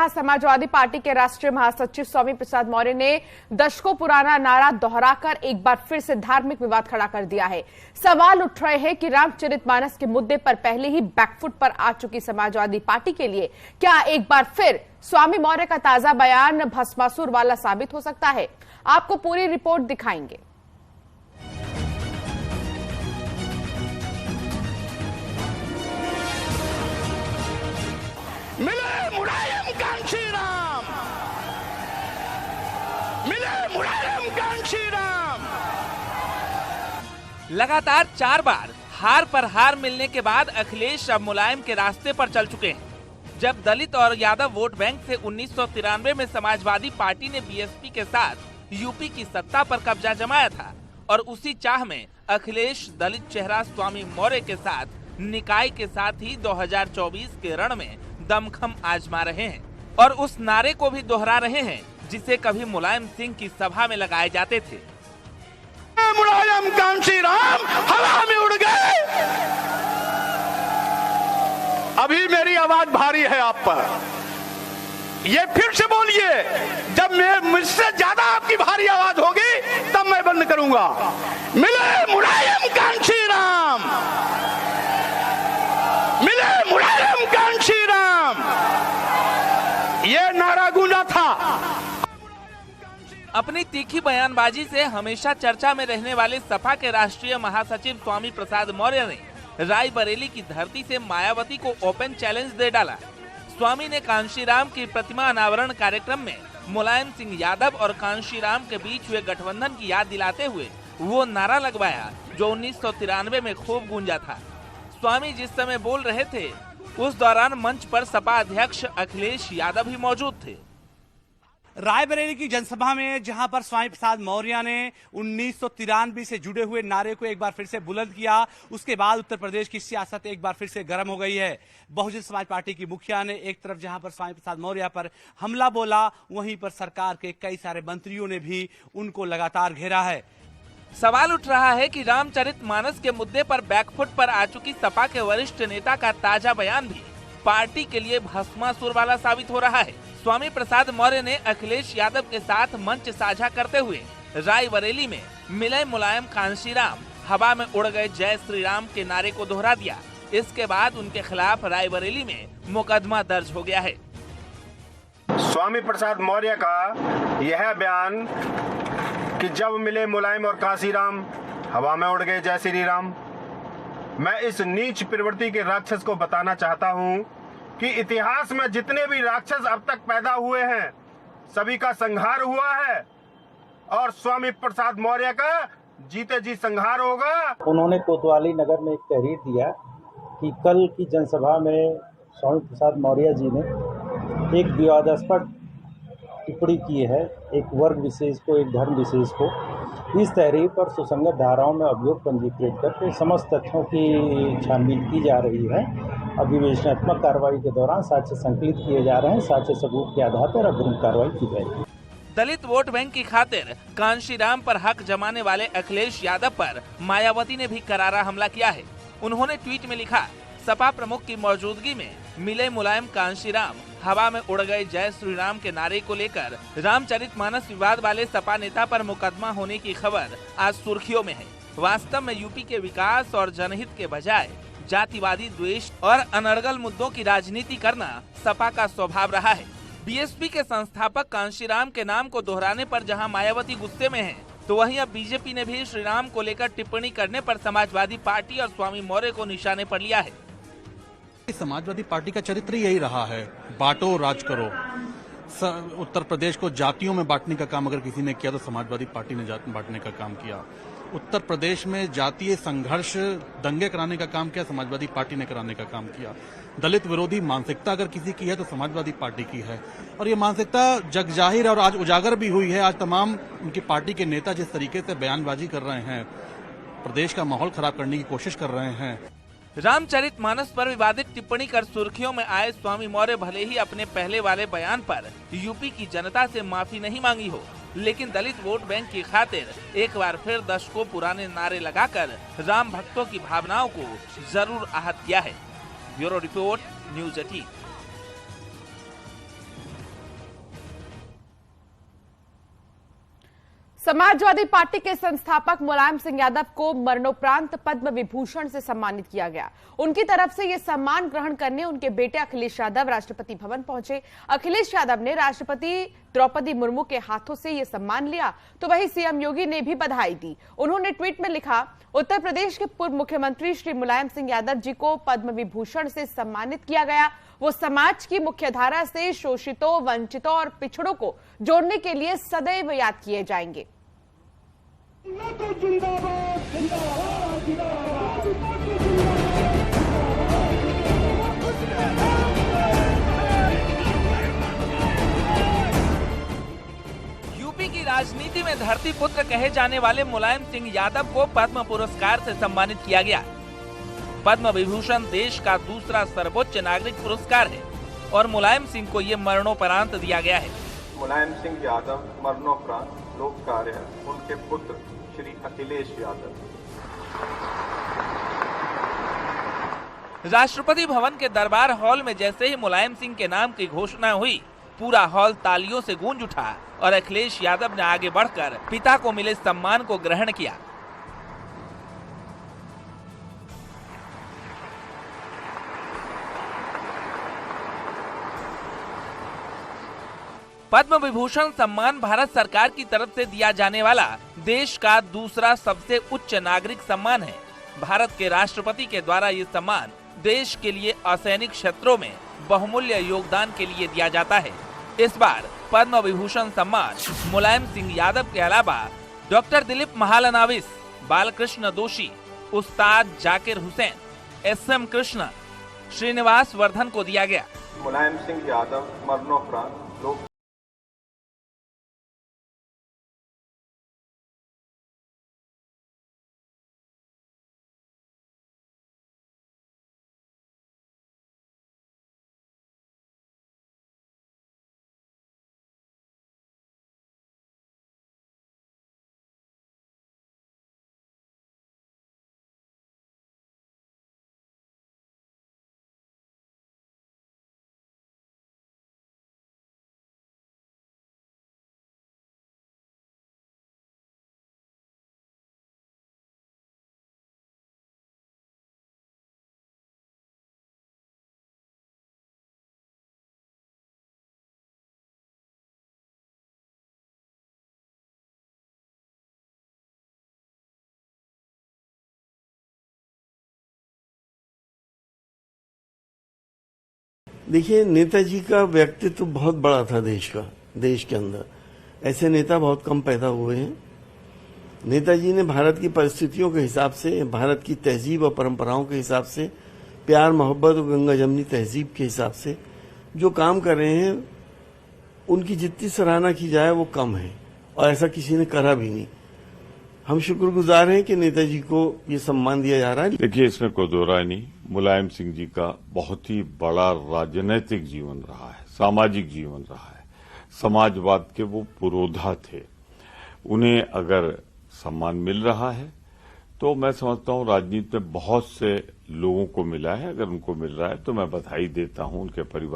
जहां समाजवादी पार्टी के राष्ट्रीय महासचिव स्वामी प्रसाद मौर्य ने दशकों पुराना नारा दोहराकर एक बार फिर से धार्मिक विवाद खड़ा कर दिया है। सवाल उठ रहे हैं कि रामचरितमानस के मुद्दे पर पहले ही बैकफुट पर आ चुकी समाजवादी पार्टी के लिए क्या एक बार फिर स्वामी मौर्य का ताजा बयान भस्मासुर वाला साबित हो सकता है? आपको पूरी रिपोर्ट दिखाएंगे। मिले मुलायम कांशी राम, मिले मुलायम कांशी राम। लगातार 4 बार हार पर हार मिलने के बाद अखिलेश अब मुलायम के रास्ते पर चल चुके हैं। जब दलित और यादव वोट बैंक से 1993 में समाजवादी पार्टी ने बीएसपी के साथ यूपी की सत्ता पर कब्जा जमाया था और उसी चाह में अखिलेश दलित चेहरा स्वामी मौर्य के साथ निकाय के साथ ही 2024 के रण में दमखम आजमा रहे हैं और उस नारे को भी दोहरा रहे हैं जिसे कभी मुलायम सिंह की सभा में लगाए जाते थे। मुलायम कांशी राम हवा में उड़ गए। अभी मेरी आवाज भारी है आप पर, ये फिर से बोलिए। जब मुझसे ज्यादा आपकी भारी आवाज होगी तब मैं बंद करूंगा। मिले मुलायम कांशी राम, मिले मुलायम कांशी राम, ये नारा गूंजा था। अपनी तीखी बयानबाजी से हमेशा चर्चा में रहने वाले सपा के राष्ट्रीय महासचिव स्वामी प्रसाद मौर्य ने रायबरेली की धरती से मायावती को ओपन चैलेंज दे डाला। स्वामी ने कांशीराम की प्रतिमा अनावरण कार्यक्रम में मुलायम सिंह यादव और कांशीराम के बीच हुए गठबंधन की याद दिलाते हुए वो नारा लगवाया जो 1993 में खूब गूंजा था। स्वामी जिस समय बोल रहे थे उस दौरान मंच पर सपा अध्यक्ष अखिलेश यादव भी मौजूद थे। रायबरेली की जनसभा में जहां पर स्वामी प्रसाद मौर्य ने 1993 से जुड़े हुए नारे को एक बार फिर से बुलंद किया, उसके बाद उत्तर प्रदेश की सियासत एक बार फिर से गर्म हो गई है। बहुजन समाज पार्टी की मुखिया ने एक तरफ जहां पर स्वामी प्रसाद मौर्य पर हमला बोला, वहीं पर सरकार के कई सारे मंत्रियों ने भी उनको लगातार घेरा है। सवाल उठ रहा है कि रामचरितमानस के मुद्दे पर बैकफुट पर आ चुकी सपा के वरिष्ठ नेता का ताजा बयान भी पार्टी के लिए भस्मासुर वाला साबित हो रहा है। स्वामी प्रसाद मौर्य ने अखिलेश यादव के साथ मंच साझा करते हुए रायबरेली में मिले मुलायम कांशीराम हवा में उड़ गए जय श्री राम के नारे को दोहरा दिया। इसके बाद उनके खिलाफ रायबरेली में मुकदमा दर्ज हो गया है। स्वामी प्रसाद मौर्य का यह बयान कि जब मिले मुलायम और कांशीराम हवा में उड़ गए जय श्री राम, मैं इस नीच प्रवृत्ति के राक्षस को बताना चाहता हूं कि इतिहास में जितने भी राक्षस अब तक पैदा हुए हैं सभी का संहार हुआ है और स्वामी प्रसाद मौर्य का जीते जी संहार होगा। उन्होंने कोतवाली नगर में एक तहरीर दिया कि कल की जनसभा में स्वामी प्रसाद मौर्य जी ने एक विवादास्पद टिप्पणी की है, एक वर्ग विशेष को, एक धर्म विशेष को। इस तहरीर पर सुसंगत धाराओं में अभियोग पंजीकृत करके समस्त तथ्यों की छानबीन की जा रही है। अब विवेचनात्मक कार्रवाई के दौरान साक्ष्य संकलित किए जा रहे हैं, साक्ष्य सबूत के आधार पर अग्रिम कार्रवाई की जाएगी। दलित वोट बैंक की खातिर कांशीराम पर हक जमाने वाले अखिलेश यादव पर मायावती ने भी करारा हमला किया है। उन्होंने ट्वीट में लिखा, सपा प्रमुख की मौजूदगी में मिले मुलायम कांशीराम हवा में उड़ गए जय श्री राम के नारे को लेकर रामचरितमानस विवाद वाले सपा नेता पर मुकदमा होने की खबर आज सुर्खियों में है। वास्तव में यूपी के विकास और जनहित के बजाय जातिवादी द्वेष और अनर्गल मुद्दों की राजनीति करना सपा का स्वभाव रहा है। बीएसपी के संस्थापक कांशीराम के नाम को दोहराने पर जहां मायावती गुस्से में है, तो वहीं अब बीजेपी ने भी श्री राम को लेकर टिप्पणी करने पर समाजवादी पार्टी और स्वामी मौर्य को निशाने पर लिया है। समाजवादी पार्टी का चरित्र यही रहा है, बांटो राज करो। उत्तर प्रदेश को जातियों में बांटने का काम अगर किसी ने किया तो समाजवादी पार्टी ने बांटने का काम किया। उत्तर प्रदेश में जातीय संघर्ष, दंगे कराने का काम किया, समाजवादी पार्टी ने कराने का काम किया। दलित विरोधी मानसिकता अगर किसी की है तो समाजवादी पार्टी की है और ये मानसिकता जग जाहिर और आज उजागर भी हुई है। आज तमाम उनकी पार्टी के नेता जिस तरीके से बयानबाजी कर रहे हैं, प्रदेश का माहौल खराब करने की कोशिश कर रहे हैं। रामचरितमानस पर विवादित टिप्पणी कर सुर्खियों में आए स्वामी मौर्य भले ही अपने पहले वाले बयान पर यूपी की जनता से माफी नहीं मांगी हो, लेकिन दलित वोट बैंक की खातिर एक बार फिर दशकों पुराने नारे लगाकर राम भक्तों की भावनाओं को जरूर आहत किया है। Bureau report, news 18। Samajwadi party के संस्थापक मुलायम सिंह यादव को मरणोपरांत पद्म विभूषण से सम्मानित किया गया। उनकी तरफ से यह सम्मान ग्रहण करने उनके बेटे अखिलेश यादव राष्ट्रपति भवन पहुंचे। अखिलेश यादव ने राष्ट्रपति द्रौपदी मुर्मू के हाथों से यह सम्मान लिया, तो वहीं सीएम योगी ने भी बधाई दी। उन्होंने ट्वीट में लिखा, उत्तर प्रदेश के पूर्व मुख्यमंत्री श्री मुलायम सिंह यादव जी को पद्म विभूषण से सम्मानित किया गया। वो समाज की मुख्यधारा से शोषितों, वंचितों और पिछड़ों को जोड़ने के लिए सदैव याद किए जाएंगे। यूपी की राजनीति में धरती पुत्र कहे जाने वाले मुलायम सिंह यादव को पद्म पुरस्कार से सम्मानित किया गया। पद्म विभूषण देश का दूसरा सर्वोच्च नागरिक पुरस्कार है और मुलायम सिंह को ये मरणोपरांत दिया गया है। मुलायम सिंह यादव मरणोपरांत लोक कार्य है उनके पुत्र श्री अखिलेश यादव। राष्ट्रपति भवन के दरबार हॉल में जैसे ही मुलायम सिंह के नाम की घोषणा हुई, पूरा हॉल तालियों से गूंज उठा और अखिलेश यादव ने आगे बढ़कर पिता को मिले सम्मान को ग्रहण किया। पद्म विभूषण सम्मान भारत सरकार की तरफ से दिया जाने वाला देश का दूसरा सबसे उच्च नागरिक सम्मान है। भारत के राष्ट्रपति के द्वारा ये सम्मान देश के लिए असैनिक क्षेत्रों में बहुमूल्य योगदान के लिए दिया जाता है। इस बार पद्म विभूषण सम्मान मुलायम सिंह यादव के अलावा डॉक्टर दिलीप महालनाविस, बालकृष्ण दोषी, उस्ताद जाकिर हुसैन, SM कृष्ण, श्रीनिवास वर्धन को दिया गया। मुलायम सिंह यादव मरणोपरांत लोक देखिए, नेताजी का व्यक्तित्व बहुत बड़ा था देश का। देश के अंदर ऐसे नेता बहुत कम पैदा हुए हैं। नेताजी ने भारत की परिस्थितियों के हिसाब से, भारत की तहजीब और परंपराओं के हिसाब से, प्यार मोहब्बत और गंगा जमनी तहजीब के हिसाब से जो काम कर रहे हैं, उनकी जितनी सराहना की जाए वो कम है और ऐसा किसी ने करा भी नहीं। हम शुक्रगुजार हैं कि नेताजी को ये सम्मान दिया जा रहा है। देखिए, इसमें कोई दो राय नहीं। मुलायम सिंह जी का बहुत ही बड़ा राजनीतिक जीवन रहा है, सामाजिक जीवन रहा है। समाजवाद के वो पुरोधा थे। उन्हें अगर सम्मान मिल रहा है तो मैं समझता हूं राजनीति में बहुत से लोगों को मिला है। अगर उनको मिल रहा है तो मैं बधाई देता हूं उनके परिवार।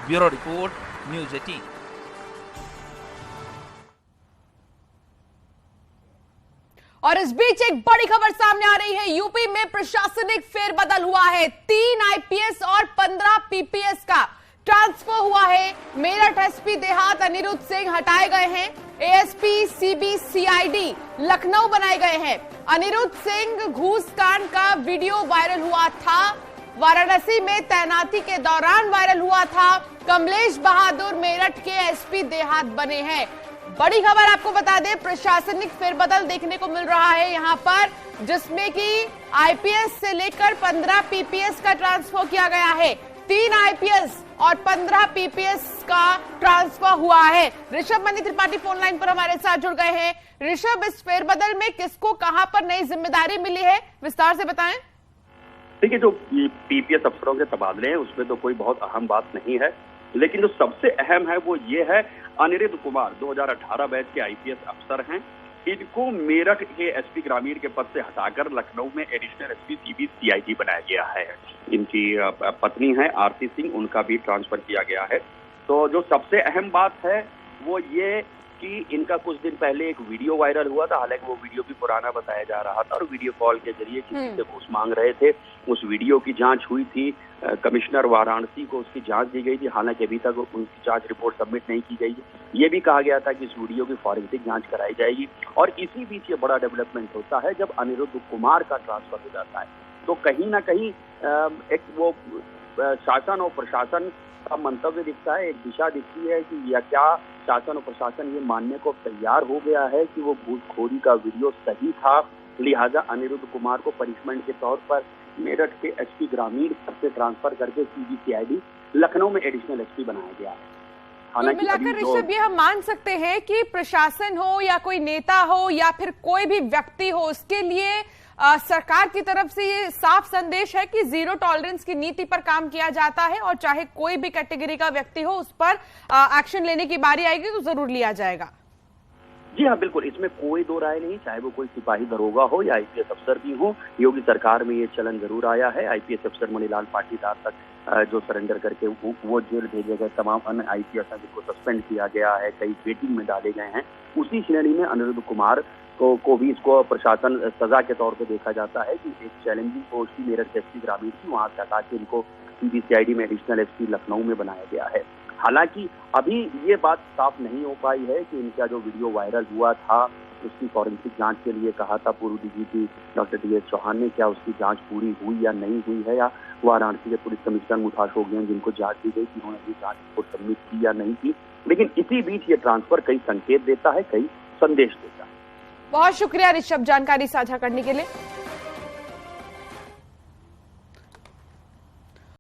Bureau report, news 18। और इस बीच एक बड़ी खबर सामने आ रही है। यूपी में प्रशासनिक फेरबदल हुआ है। 3 IPS और 15 PPS का ट्रांसफर हुआ है। मेरठ SP देहात अनिरुद्ध सिंह हटाए गए हैं। ASP CBCID लखनऊ बनाए गए हैं। अनिरुद्ध सिंह घूस कांड का वीडियो वायरल हुआ था, वाराणसी में तैनाती के दौरान वायरल हुआ था। कमलेश बहादुर मेरठ के SP देहात बने हैं। बड़ी खबर आपको बता दें, प्रशासनिक फेरबदल देखने को मिल रहा है यहां पर, जिसमें कि आईपीएस से लेकर 15 पीपीएस का ट्रांसफर किया गया है। 3 आईपीएस और 15 पीपीएस का ट्रांसफर हुआ है। Rishabh money Tripathi phone line पर हमारे साथ जुड़ गए हैं। ऋषभ, इस फेरबदल में किसको कहां पर नई जिम्मेदारी मिली है, विस्तार से बताएं। देखिए, जो पीपीएस अफसरों के तबादले हैं उसमें तो कोई बहुत अहम बात नहीं है, लेकिन जो सबसे अहम है वो ये है, अनिरुद्ध कुमार 2018 बैच के आईपीएस अफसर हैं। इनको मेरठ के एसपी ग्रामीण के पद से हटाकर लखनऊ में एडिशनल एसपी सीबीसीआईडी बनाया गया है। इनकी पत्नी है आरती सिंह, उनका भी ट्रांसफर किया गया है। तो जो सबसे अहम बात है वो ये कि इनका कुछ दिन पहले एक वीडियो वायरल हुआ था, हालांकि वो वीडियो भी पुराना बताया जा रहा था और वीडियो कॉल के जरिए किसी से घूस मांग रहे थे। उस वीडियो की जांच हुई थी, कमिश्नर वाराणसी को उसकी जांच दी गई थी, हालांकि अभी तक उनकी जांच रिपोर्ट सबमिट नहीं की गई है। ये भी कहा गया था कि इस वीडियो की फॉरेंसिक जांच कराई जाएगी। और इसी बीच ये बड़ा डेवलपमेंट होता है जब अनिरुद्ध कुमार का ट्रांसफर हो जाता है, तो कहीं ना कहीं एक वो शासन और प्रशासन का मंतव्य दिखता है, एक दिशा दिखती है कि या क्या शासन और प्रशासन ये मानने को तैयार हो गया है कि वो घूसखोरी का वीडियो सही था, लिहाजा अनिरुद्ध कुमार को पनिशमेंट के तौर पर मेरठ के एसपी ग्रामीण से ट्रांसफर करके सीबीसीआईडी लखनऊ में एडिशनल एसपी बनाया गया है। हालांकि मिलाकर ऋषभ, ये हम मान सकते हैं कि प्रशासन हो या कोई नेता हो या फिर कोई भी व्यक्ति हो, उसके लिए सरकार की तरफ से ये साफ संदेश है कि जीरो टॉलरेंस की नीति पर काम किया जाता है और चाहे कोई भी कैटेगरी का व्यक्ति हो उस पर एक्शन लेने की बारी आएगी तो जरूर लिया जाएगा। जी हाँ, बिल्कुल, इसमें कोई दो राय नहीं, चाहे वो कोई सिपाही दरोगा हो या आईपीएस अफसर भी हो। योगी सरकार में ये चलन जरूर आया है। आईपीएस अफसर मणिलाल पाटीदार तक जो सरेंडर करके वो जेल भेजे गए, तमाम अन्य आईपीएस जिनको सस्पेंड किया गया है, कई वेटिंग में डाले गए हैं, उसी श्रेणी में अनिरुद्ध कुमार को भी इसको प्रशासन सजा के तौर पे देखा जाता है कि एक चैलेंजिंग पोस्ट थी मेरठ एसपी ग्रामीण की, वहां से हटा के इनको सीबीसीआईडी में एडिशनल एसपी लखनऊ में बनाया गया है। हालांकि अभी ये बात साफ नहीं हो पाई है कि इनका जो वीडियो वायरल हुआ था उसकी फॉरेंसिक जांच के लिए कहा था पूर्व डीजीपी डॉक्टर डीएस चौहान ने, क्या उसकी जांच पूरी हुई या नहीं हुई है, या वाराणसी के पुलिस कमिश्नर मुथाश हो गए जिनको जांच दी गई कि उन्होंने भी जांच रिपोर्ट सबमिट की या नहीं की। लेकिन इसी बीच ये ट्रांसफर कई संकेत देता है, कई संदेश देता है। बहुत शुक्रिया ऋषभ जानकारी साझा करने के लिए।